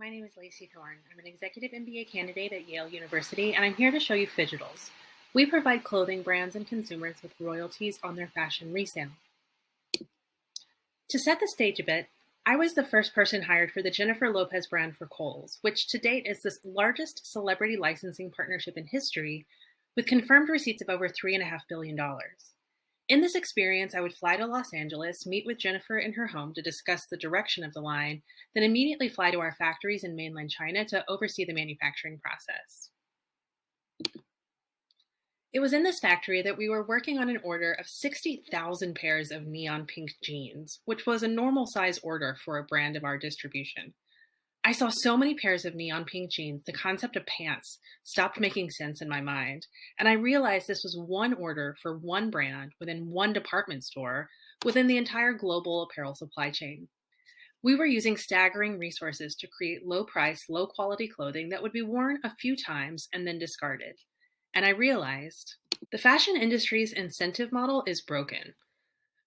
My name is Lacey Thorne. I'm an executive MBA candidate at Yale University, and I'm here to show you Phigitals. We provide clothing brands and consumers with royalties on their fashion resale. To set the stage a bit, I was the first person hired for the Jennifer Lopez brand for Kohl's, which to date is the largest celebrity licensing partnership in history, with confirmed receipts of over $3.5 billion. In this experience, I would fly to Los Angeles, meet with Jennifer in her home to discuss the direction of the line, then immediately fly to our factories in mainland China to oversee the manufacturing process. It was in this factory that we were working on an order of 60,000 pairs of neon pink jeans, which was a normal size order for a brand of our distribution. I saw so many pairs of neon pink jeans, the concept of pants stopped making sense in my mind, and I realized this was one order for one brand within one department store within the entire global apparel supply chain. We were using staggering resources to create low-price, low-quality clothing that would be worn a few times and then discarded. And I realized the fashion industry's incentive model is broken.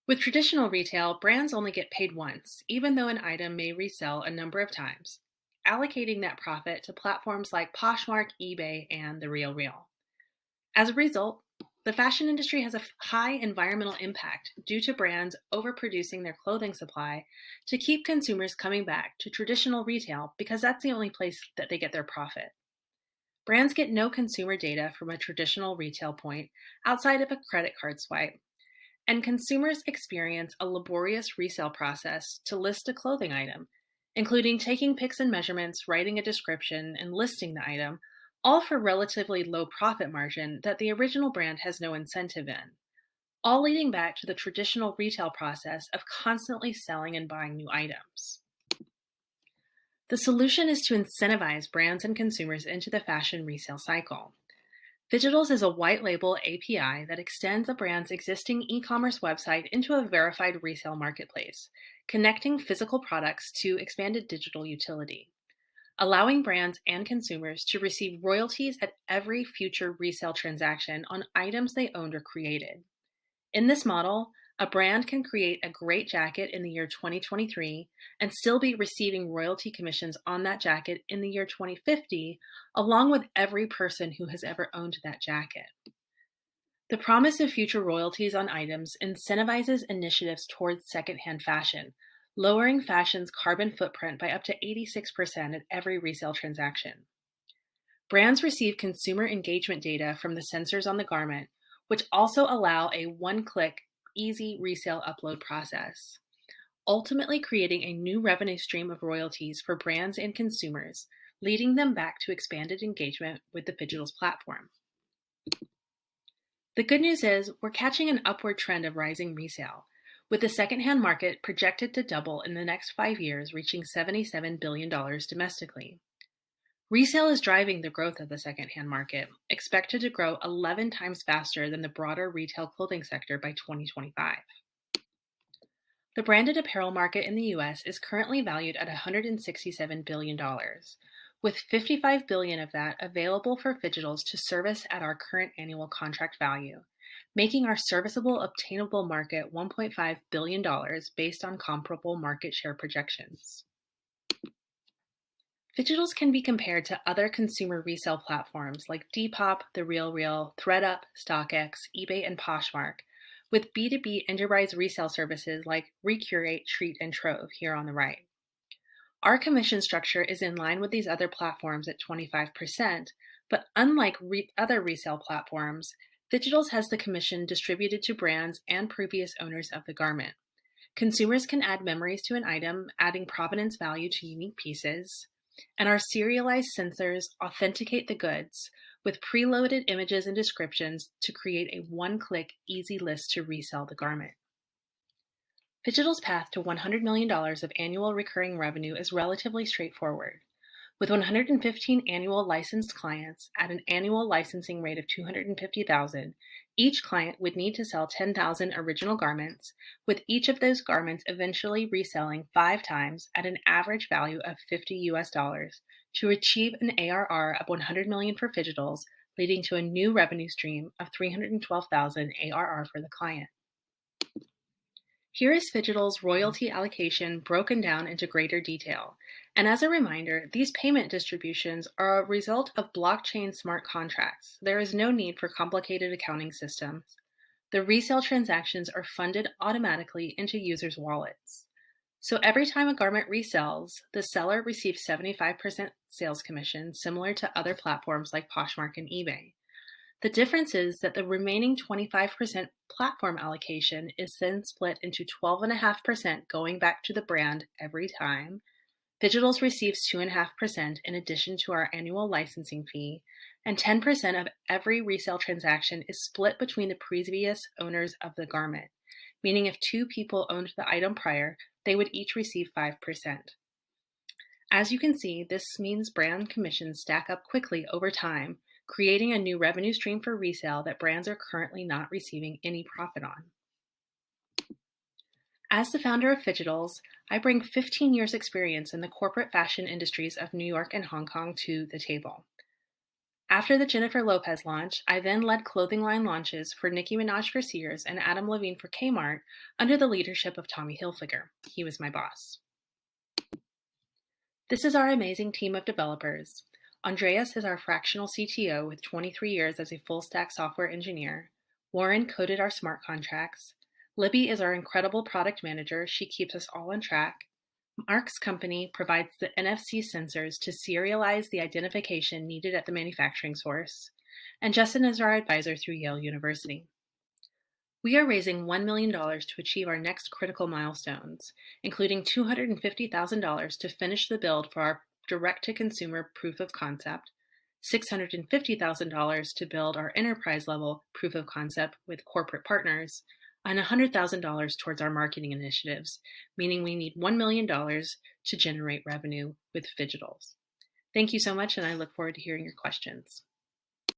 With traditional retail, brands only get paid once, even though an item may resell a number of times, allocating that profit to platforms like Poshmark, eBay, and The RealReal. As a result, the fashion industry has a high environmental impact due to brands overproducing their clothing supply to keep consumers coming back to traditional retail because that's the only place that they get their profit. Brands get no consumer data from a traditional retail point outside of a credit card swipe, and consumers experience a laborious resale process to list a clothing item, including taking pics and measurements, writing a description, and listing the item, all for relatively low profit margin that the original brand has no incentive in, all leading back to the traditional retail process of constantly selling and buying new items. The solution is to incentivize brands and consumers into the fashion resale cycle. Phigitals is a white label API that extends a brand's existing e-commerce website into a verified resale marketplace, connecting physical products to expanded digital utility, allowing brands and consumers to receive royalties at every future resale transaction on items they owned or created. In this model, a brand can create a great jacket in the year 2023 and still be receiving royalty commissions on that jacket in the year 2050, along with every person who has ever owned that jacket. The promise of future royalties on items incentivizes initiatives towards secondhand fashion, lowering fashion's carbon footprint by up to 86% at every resale transaction. Brands receive consumer engagement data from the sensors on the garment, which also allow a one-click easy resale upload process, ultimately creating a new revenue stream of royalties for brands and consumers, leading them back to expanded engagement with the Phigitals platform. The good news is we're catching an upward trend of rising resale, with the secondhand market projected to double in the next 5 years, reaching $77 billion domestically. Resale is driving the growth of the secondhand market, expected to grow 11 times faster than the broader retail clothing sector by 2025. The branded apparel market in the US is currently valued at $167 billion, with $55 billion of that available for Phigitals to service at our current annual contract value, making our serviceable obtainable market $1.5 billion based on comparable market share projections. Phigitals can be compared to other consumer resale platforms like Depop, The RealReal, ThredUp, StockX, eBay, and Poshmark, with B2B enterprise resale services like Recurate, Treat, and Trove here on the right. Our commission structure is in line with these other platforms at 25%, but unlike other resale platforms, Phigitals has the commission distributed to brands and previous owners of the garment. Consumers can add memories to an item, adding provenance value to unique pieces, and our serialized sensors authenticate the goods with preloaded images and descriptions to create a one-click easy list to resell the garment. Phigitals' path to $100 million of annual recurring revenue is relatively straightforward. With 115 annual licensed clients at an annual licensing rate of $250,000, each client would need to sell 10,000 original garments, with each of those garments eventually reselling 5 times at an average value of $50 to achieve an ARR of $100 million for Phigitals, leading to a new revenue stream of $312,000 ARR for the client. Here is Phigitals' royalty allocation broken down into greater detail. And as a reminder, these payment distributions are a result of blockchain smart contracts. There is no need for complicated accounting systems. The resale transactions are funded automatically into users' wallets. So every time a garment resells, the seller receives 75% sales commission, similar to other platforms like Poshmark and eBay. The difference is that the remaining 25% platform allocation is then split into 12.5% going back to the brand every time. Phigitals receives 2.5% in addition to our annual licensing fee, and 10% of every resale transaction is split between the previous owners of the garment, meaning if two people owned the item prior, they would each receive 5%. As you can see, this means brand commissions stack up quickly over time, creating a new revenue stream for resale that brands are currently not receiving any profit on. As the founder of Phigitals, I bring 15 years experience in the corporate fashion industries of New York and Hong Kong to the table. After the Jennifer Lopez launch, I then led clothing line launches for Nicki Minaj for Sears and Adam Levine for Kmart under the leadership of Tommy Hilfiger. He was my boss. This is our amazing team of developers. Andreas is our fractional CTO with 23 years as a full-stack software engineer. Warren coded our smart contracts. Libby is our incredible product manager. She keeps us all on track. Mark's company provides the NFC sensors to serialize the identification needed at the manufacturing source. And Justin is our advisor through Yale University. We are raising $1 million to achieve our next critical milestones, including $250,000 to finish the build for our direct-to-consumer proof of concept, $650,000 to build our enterprise-level proof of concept with corporate partners, and $100,000 towards our marketing initiatives, meaning we need $1 million to generate revenue with Phigitals. Thank you so much, and I look forward to hearing your questions.